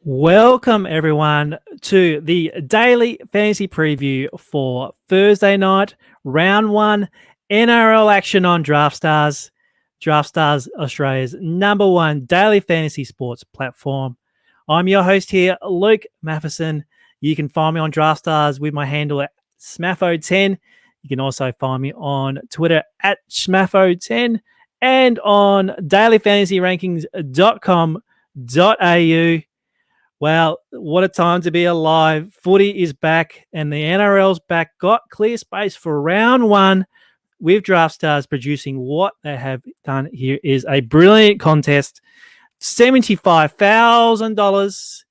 Welcome, everyone, to the daily fantasy preview for Thursday night, round one, NRL action on Draftstars. Draftstars, Australia's #1 daily fantasy sports platform. I'm your host here, Luke Matheson. You can find me on Draftstars with my handle at Smatho10. You can also find me on Twitter at Smatho10 and on dailyfantasyrankings.com.au. Well, what a time to be alive. Footy is back and the NRL's back. Got clear space for round one with Draftstars producing what they have done here is a brilliant contest. $75,000.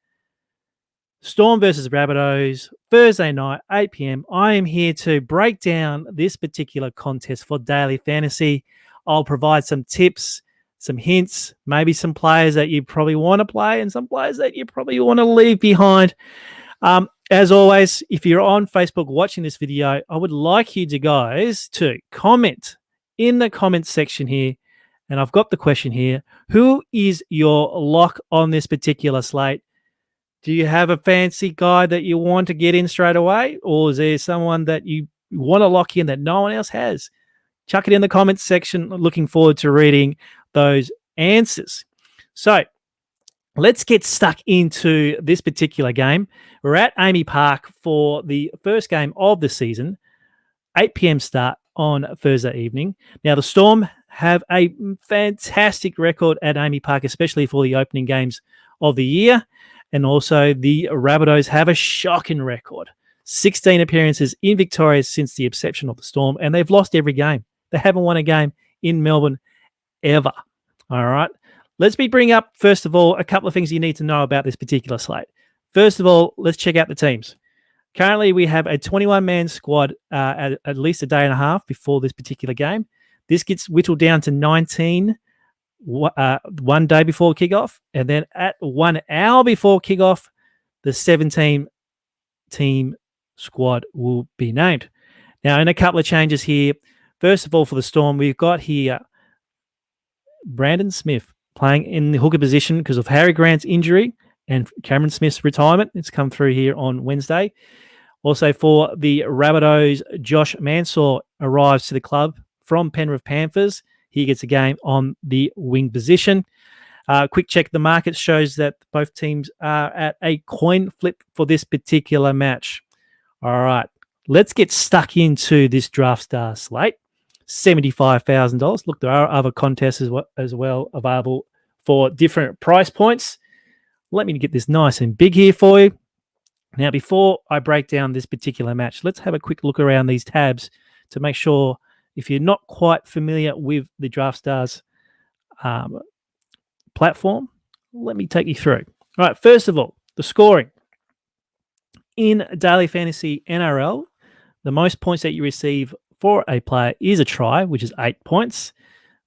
Storm versus Rabbitohs, Thursday night, 8 p.m. I am here to break down this particular contest for daily fantasy. I'll provide some tips, some hints, maybe some players that you probably want to play and some players that you probably want to leave behind. As always, if you're on Facebook watching this video, I would like you guys to comment in the comments section here. And I've got the question here. Who is your lock on this particular slate? Do you have a fancy guy that you want to get in straight away? Or is there someone that you want to lock in that no one else has? Chuck it in the comments section. Looking forward to reading those answers. So let's get stuck into this particular game. We're at Amy Park for the first game of the season, 8 p.m. start on Thursday evening. Now, the Storm have a fantastic record at Amy Park, especially for the opening games of the year. And also the Rabbitohs have a shocking record. 16 appearances in Victoria since the inception of the Storm, and they've lost every game. They haven't won a game in Melbourne ever. All right. Let's bring up, first of all, a couple of things you need to know about this particular slate. First of all, let's check out the teams. Currently, we have a 21-man squad at least a day and a half before this particular game. This gets whittled down to 19 one day before kickoff, and then at 1 hour before kickoff, the 17-team squad will be named. Now, in a couple of changes here, first of all, for the Storm, we've got here Brandon Smith playing in the hooker position because of Harry Grant's injury and Cameron Smith's retirement. It's come through here on Wednesday. Also for the Rabbitohs, Josh Mansour arrives to the club from Penrith Panthers. He gets a game on the wing position. Quick check the market shows that both teams are at a coin flip for this particular match. All right, let's get stuck into this Draftstar slate. $75,000. Look, there are other contests as well available for different price points. Let me get this nice and big here for you. Now, before I break down this particular match, let's have a quick look around these tabs to make sure if you're not quite familiar with the Draftstars platform, let me take you through. All right, first of all, the scoring. In Daily Fantasy NRL, the most points that you receive for a player is a try, which is 8 points.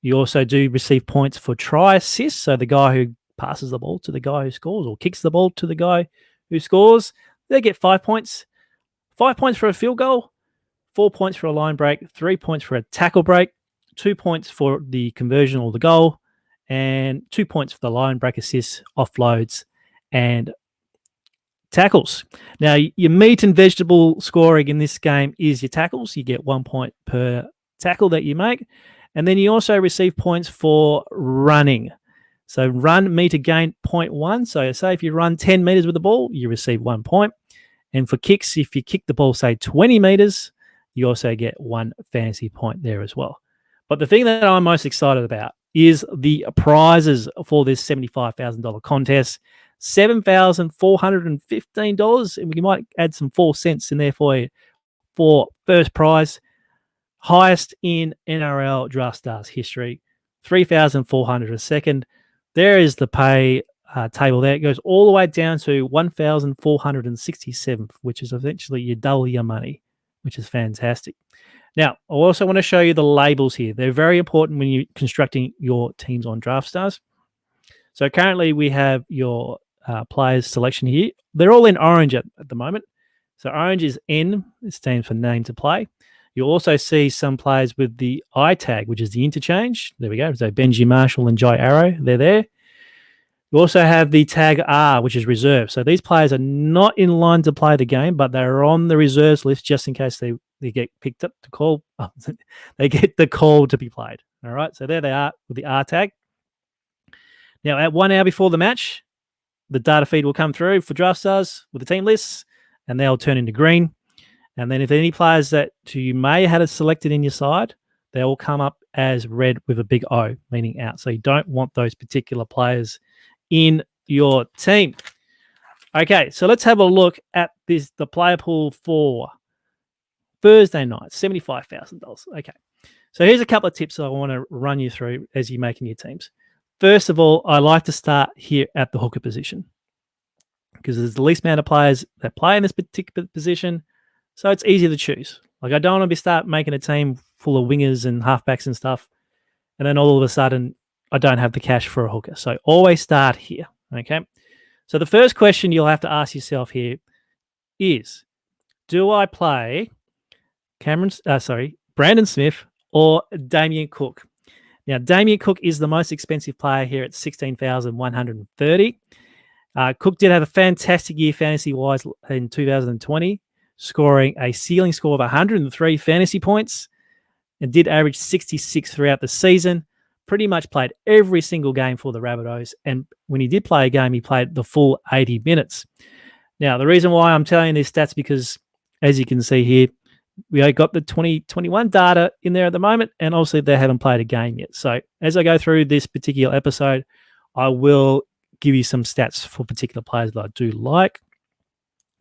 You also do receive points for try assists, so the guy who passes the ball to the guy who scores or kicks the ball to the guy who scores, they get 5 points. 5 points for a field goal, 4 points for a line break, 3 points for a tackle break, 2 points for the conversion or the goal, and 2 points for the line break assists, offloads, and tackles. Now, your meat and vegetable scoring in this game is your tackles. You get 1 point per tackle that you make. And then you also receive points for running. So run meter gain 0.1. So say if you run 10 meters with the ball, you receive 1 point. And for kicks, if you kick the ball, say 20 meters, you also get 1 fantasy point there as well. But the thing that I'm most excited about is the prizes for this $75,000 contest. $7,415, and we might add some 4 cents in there for you for first prize. Highest in NRL Draftstars history, $3,400 a second. There is the pay table there. It goes all the way down to $1,467, which is eventually you double your money, which is fantastic. Now, I also want to show you the labels here. They're very important when you're constructing your teams on Draftstars. So currently we have your players selection here. They're all in orange at the moment. So orange is N. It stands for name to play. You'll also see some players with the I tag, which is the interchange. There we go. So Benji Marshall and Jai Arrow, they're there. You also have the tag R, which is reserve. So these players are not in line to play the game, but they're on the reserves list just in case they get picked up to call. They get the call to be played. All right. So there they are with the R tag. Now, at 1 hour before the match, the data feed will come through for Draftstars with the team lists, and they'll turn into green. And then if any players that you may have selected in your side, they will come up as red with a big O, meaning out. So you don't want those particular players in your team. Okay, so let's have a look at the player pool for Thursday night, $75,000. Okay, so here's a couple of tips I want to run you through as you're making your teams. First of all, I like to start here at the hooker position because there's the least amount of players that play in this particular position, so it's easy to choose. Like, I don't want to start making a team full of wingers and halfbacks and stuff, and then all of a sudden I don't have the cash for a hooker. So always start here, okay? So the first question you'll have to ask yourself here is, do I play Brandon Smith or Damien Cook? Now, Damien Cook is the most expensive player here at $16,130. Cook did have a fantastic year fantasy-wise in 2020, scoring a ceiling score of 103 fantasy points and did average 66 throughout the season. Pretty much played every single game for the Rabbitohs, and when he did play a game, he played the full 80 minutes. Now, the reason why I'm telling you these stats because, as you can see here, we got the 2021 data in there at the moment, and obviously they haven't played a game yet. So as I go through this particular episode, I will give you some stats for particular players that I do like.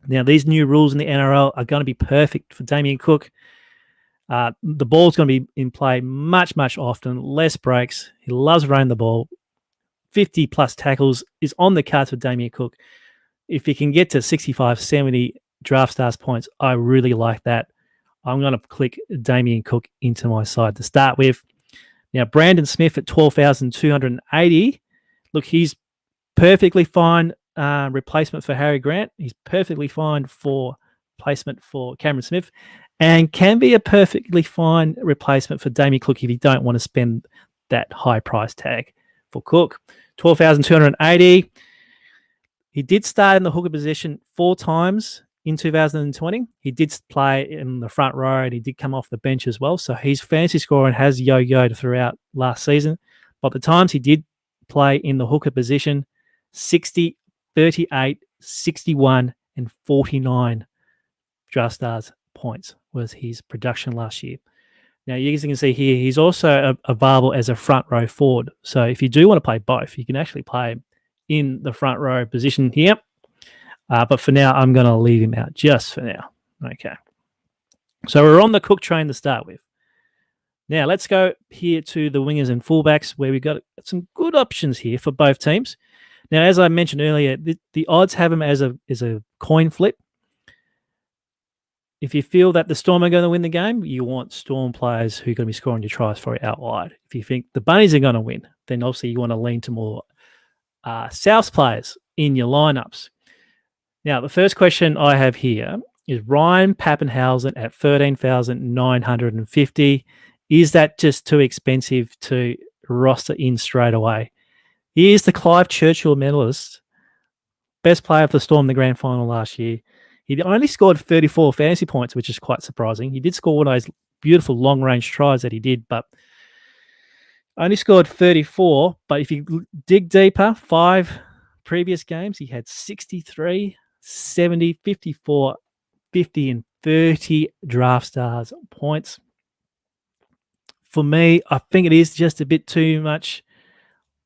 Now, these new rules in the NRL are going to be perfect for Damien Cook. The ball's going to be in play much, much often, less breaks. He loves running the ball. 50-plus tackles is on the cards for Damien Cook. If he can get to 65, 70 Draftstars points, I really like that. I'm going to click Damien Cook into my side to start with. Now, Brandon Smith at 12,280. Look, he's perfectly fine replacement for Harry Grant. He's perfectly fine for placement for Cameron Smith, and can be a perfectly fine replacement for Damien Cook if you don't want to spend that high price tag for Cook. 12,280. He did start in the hooker position 4 times in 2020. He did play in the front row, and he did come off the bench as well. So his fantasy scoring has yo-yoed throughout last season. But the times he did play in the hooker position, 60, 38, 61, and 49 Draftstars points was his production last year. Now, you can see here, he's also available as a front row forward. So if you do want to play both, you can actually play him in the front row position here. But for now, I'm going to leave him out just for now. Okay. So we're on the Cook train to start with. Now, let's go here to the wingers and fullbacks, where we've got some good options here for both teams. Now, as I mentioned earlier, the odds have them as a coin flip. If you feel that the Storm are going to win the game, you want Storm players who are going to be scoring your tries for you out wide. If you think the Bunnies are going to win, then obviously you want to lean to more South players in your lineups. Now, the first question I have here is Ryan Pappenhausen at 13,950. Is that just too expensive to roster in straight away? He is the Clive Churchill medalist, best player for the Storm in the grand final last year. He only scored 34 fantasy points, which is quite surprising. He did score one of those beautiful long-range tries that he did, but only scored 34. But if you dig deeper, 5 previous games, he had 63, 70, 54, 50, and 30 Draftstars points. For me, I think it is just a bit too much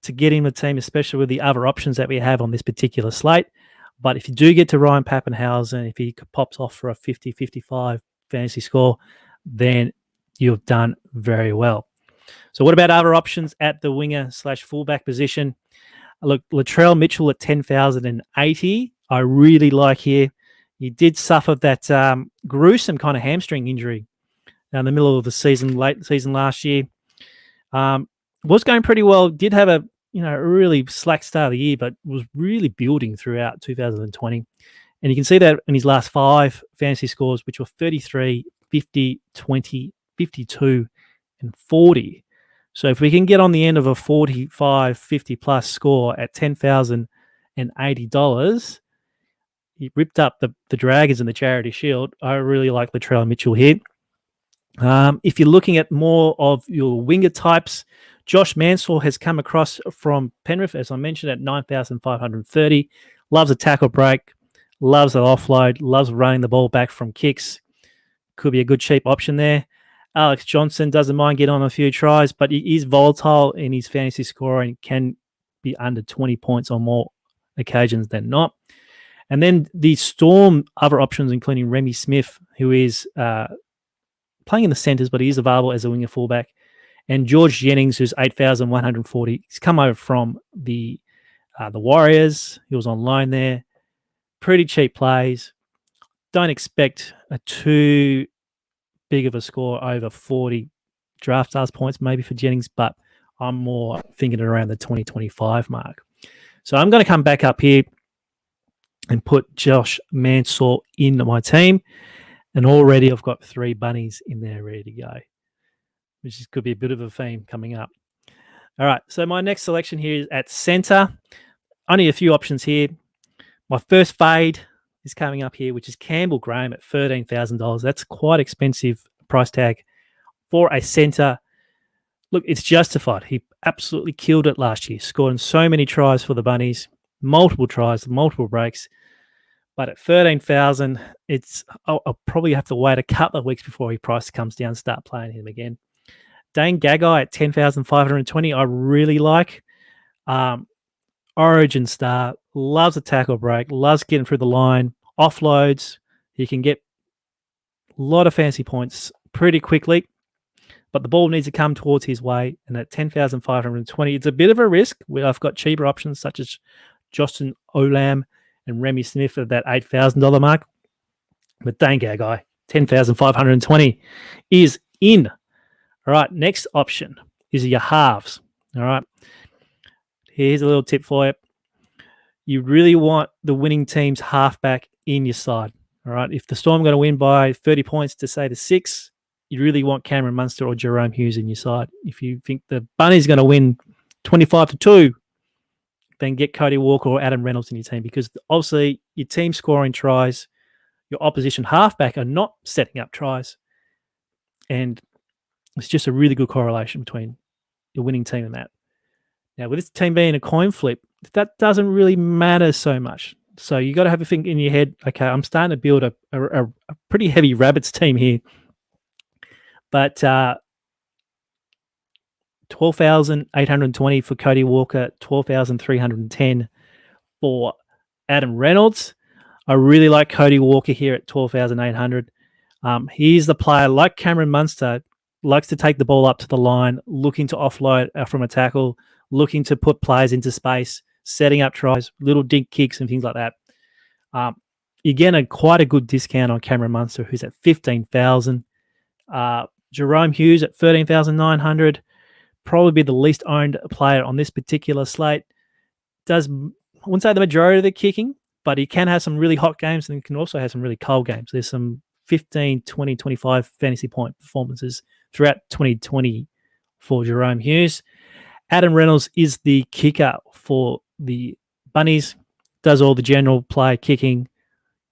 to get him a team, especially with the other options that we have on this particular slate. But if you do get to Ryan Pappenhausen, if he pops off for a 50, 55 fantasy score, then you've done very well. So what about other options at the winger/fullback position? Look, Latrell Mitchell at 10,080. I really like here. He did suffer that gruesome kind of hamstring injury in the middle of the season, late season last year. Was going pretty well. Did have a really slack start of the year, but was really building throughout 2020. And you can see that in his last 5 fantasy scores, which were 33, 50, 20, 52, and 40. So if we can get on the end of a 45, 50 plus score at $10,080, he ripped up the Dragons in the Charity Shield. I really like Latrell Mitchell here. If you're looking at more of your winger types, Josh Mansour has come across from Penrith, as I mentioned, at 9,530. Loves a tackle break, loves an offload, loves running the ball back from kicks. Could be a good cheap option there. Alex Johnson doesn't mind getting on a few tries, but he is volatile in his fantasy scoring, can be under 20 points on more occasions than not. And then the Storm other options, including Remy Smith, who is playing in the centres, but he is available as a winger fullback. And George Jennings, who's 8,140. He's come over from the Warriors. He was on loan there. Pretty cheap plays. Don't expect a too big of a score over 40 Draftstars points maybe for Jennings, but I'm more thinking around the 2025 mark. So I'm going to come back up here and put Josh Mansour in my team. And already I've got 3 bunnies in there ready to go, which could be a bit of a theme coming up. All right, so my next selection here is at centre. Only a few options here. My first fade is coming up here, which is Campbell Graham at $13,000. That's quite expensive price tag for a centre. Look, it's justified. He absolutely killed it last year, scoring so many tries for the Bunnies, multiple tries, multiple breaks. But at 13,000, I'll probably have to wait a couple of weeks before his price comes down and start playing him again. Dane Gagai at 10,520, I really like. Origin star, loves a tackle break, loves getting through the line, offloads. He can get a lot of fancy points pretty quickly, but the ball needs to come towards his way. And at 10,520, it's a bit of a risk. I've got cheaper options such as Justin Olam and Remy Smith at that $8,000 mark. But Dane Gagai, 10,520 is in. All right, next option is your halves. All right. Here's a little tip for you. You really want the winning team's halfback in your side. All right. If the Storm are going to win by 30 points to say the 6, you really want Cameron Munster or Jerome Hughes in your side. If you think the Bunnies are going to win 25-2, then get Cody Walker or Adam Reynolds in your team, because obviously your team scoring tries, your opposition halfback are not setting up tries. And it's just a really good correlation between your winning team and that. Now, with this team being a coin flip, that doesn't really matter so much. So you got to have a think in your head, okay, I'm starting to build a pretty heavy Rabbits team here. But 12,820 for Cody Walker, 12,310 for Adam Reynolds. I really like Cody Walker here at 12,800. He's the player, like Cameron Munster, likes to take the ball up to the line, looking to offload from a tackle, looking to put players into space, setting up tries, little dink kicks and things like that. Again, quite a good discount on Cameron Munster, who's at 15,000. Jerome Hughes at 13,900. Probably be the least owned player on this particular slate. I wouldn't say the majority of the kicking, but he can have some really hot games and he can also have some really cold games. There's some 15, 20, 25 fantasy point performances throughout 2020 for Jerome Hughes. Adam Reynolds is the kicker for the Bunnies. Does all the general play kicking,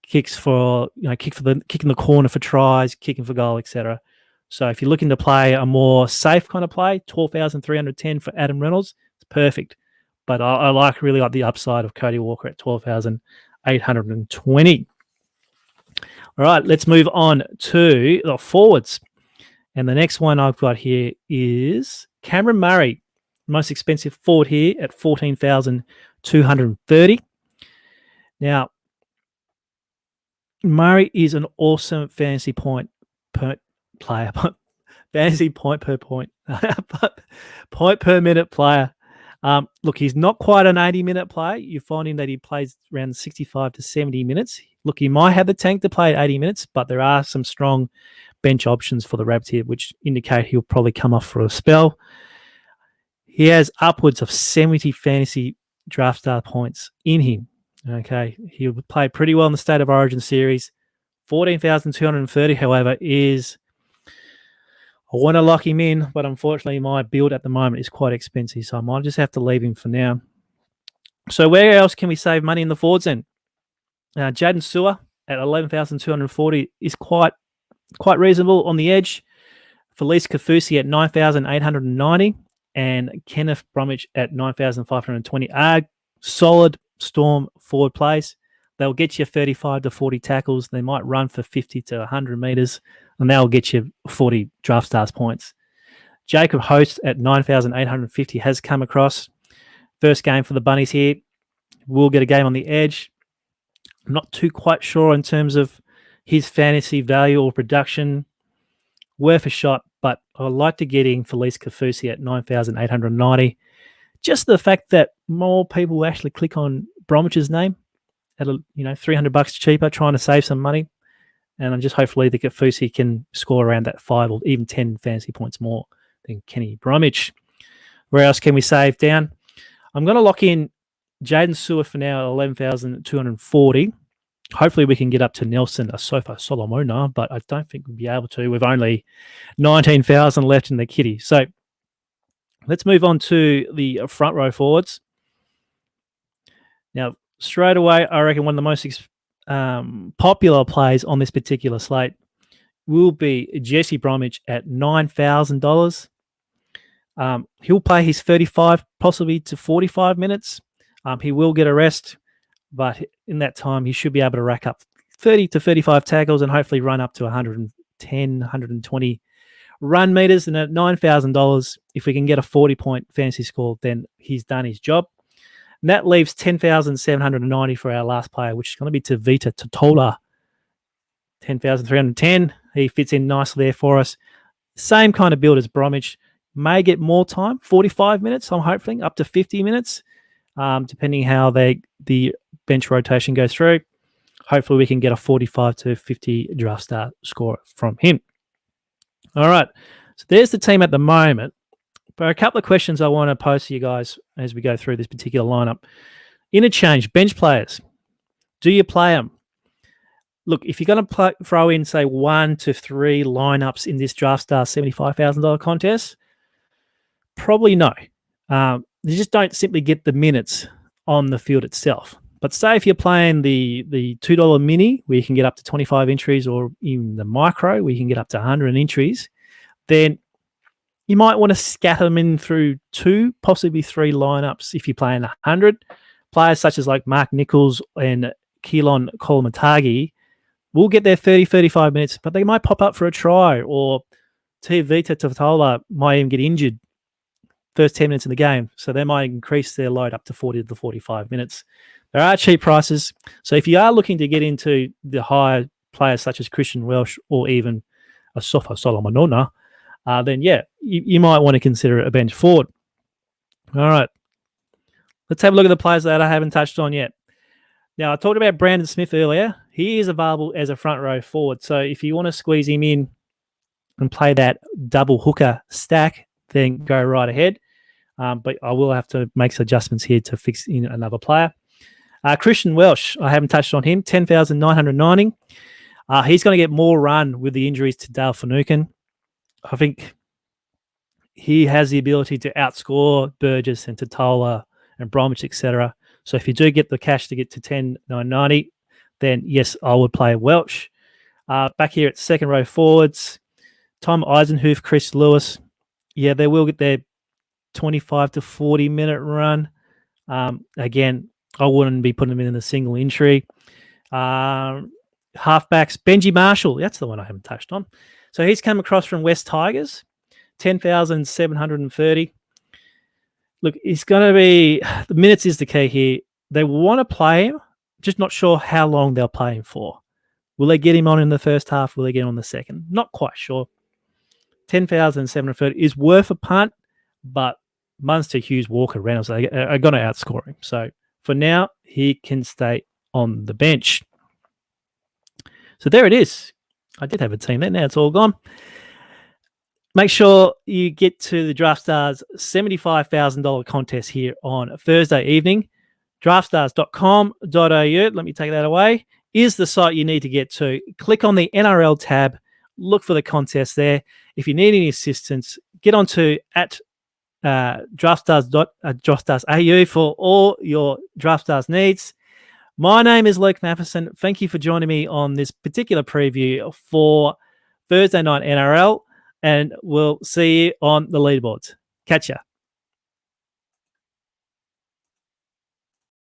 kicking the corner for tries, kicking for goal, etc. So if you're looking to play a more safe kind of play, 12,310 for Adam Reynolds, it's perfect. But I really like the upside of Cody Walker at 12,820. All right, let's move on to the forwards. And the next one I've got here is Cameron Murray, most expensive forward here at 14,230. Now, Murray is an awesome fantasy point per player, fantasy point per point, point per minute player. Look, he's not quite an 80-minute player. You're finding that he plays around 65 to 70 minutes. Look, he might have the tank to play at 80 minutes, but there are some strong bench options for the Rabbits here, which indicate he'll probably come off for a spell. He has upwards of 70 fantasy draft star points in him. Okay, he'll play pretty well in the State of Origin series. 14,230, however, is I want to lock him in, but unfortunately my build at the moment is quite expensive, so I might just have to leave him for now. So where else can we save money in the forwards then? Jaden Sewer at 11,240 is quite reasonable on the edge. Felice Kafusi at 9,890 and Kenneth Bromwich at 9,520 are solid Storm forward plays. They'll get you 35 to 40 tackles. They might run for 50 to 100 meters, and they'll get you 40 Draftstars points. Jacob Host at 9,850 has come across. First game for the Bunnies here. We'll get a game on the edge. I'm not too quite sure in terms of his fantasy value or production. Worth a shot, but I'd like to get in Felice Kafusi at 9,890. Just the fact that more people actually click on Bromwich's name at $300 cheaper, trying to save some money, and I'm just hopefully the Kafusi can score around that 5 or even 10 fantasy points more than Kenny Bromwich. Where else can we save down? I'm going to lock in Jaden Sewer for now at 11,240. Hopefully we can get up to Nelson Asofa Solomona, but I don't think we'll be able to. We've only 19,000 left in the kitty. So let's move on to the front row forwards. Now, straight away, I reckon one of the most popular plays on this particular slate will be Jesse Bromwich at $9,000. He'll play his 35, possibly to 45 minutes. He will get a rest, but in that time, he should be able to rack up 30 to 35 tackles and hopefully run up to 110, 120 run meters. And at $9,000, if we can get a 40-point fantasy score, then he's done his job. And that leaves 10,790 for our last player, which is going to be Tavita Totola. 10,310. He fits in nicely there for us. Same kind of build as Bromwich. May get more time, 45 minutes, I'm hoping, up to 50 minutes, depending how the bench rotation goes through. Hopefully we can get a 45 to 50 draft start score from him. All right, so there's the team at the moment. But a couple of questions I want to pose to you guys as we go through this particular lineup. Interchange, bench players. Do you play them? Look, if you're going to throw in, say, 1 to 3 lineups in this Draftstar $75,000 contest, probably no. You just don't simply get the minutes on the field itself. But say if you're playing the $2 mini, where you can get up to 25 entries, or even the micro, where you can get up to 100 entries, then you might want to scatter them in through 2, possibly 3 lineups if you're playing 100. Players such as like Mark Nichols and Keelan Kolomatagi will get their 30, 35 minutes, but they might pop up for a try, or Tavita Totola might even get injured first 10 minutes in the game, so they might increase their load up to 40 to 45 minutes. There are cheap prices, so if you are looking to get into the higher players such as Christian Welsh or even a Sofa Solomonona, then yeah, you might want to consider a bench forward. All right, let's have a look at the players that I haven't touched on yet. Now, I talked about Brandon Smith earlier. He is available as a front row forward, so if you want to squeeze him in and play that double hooker stack, then go right ahead. But I will have to make some adjustments here to fix in another player. Christian Welsh, I haven't touched on him, 10,990. He's going to get more run with the injuries to Dale Finucane. I think he has the ability to outscore Burgess and Totola and Bromwich, etc. So if you do get the cash to get to 10,990, then yes, I would play Welsh. Back here at second row forwards, Tom Eisenhuth, Chris Lewis. Yeah, they will get their 25 to 40 minute run. Again, I wouldn't be putting them in a single entry. Halfbacks, Benji Marshall. That's the one I haven't touched on. So he's come across from West Tigers, 10,730. Look, it's going to be, the minutes is the key here. They want to play him, just not sure how long they'll play him for. Will they get him on in the first half? Will they get him on the second? Not quite sure. 10,730 is worth a punt, but Munster, Hughes, Walker, Reynolds are going to outscore him. So for now, he can stay on the bench. So there it is. I did have a team there. Now it's all gone. Make sure you get to the Draftstars $75,000 contest here on Thursday evening. Draftstars.com.au, let me take that away, is the site you need to get to. Click on the NRL tab look for the contest there. If you need any assistance, get onto at Draftstars AU for all your Draftstars needs. My name is Luke Matheson. Thank you for joining me on this particular preview for Thursday night NRL, and we'll see you on the leaderboards. Catch ya.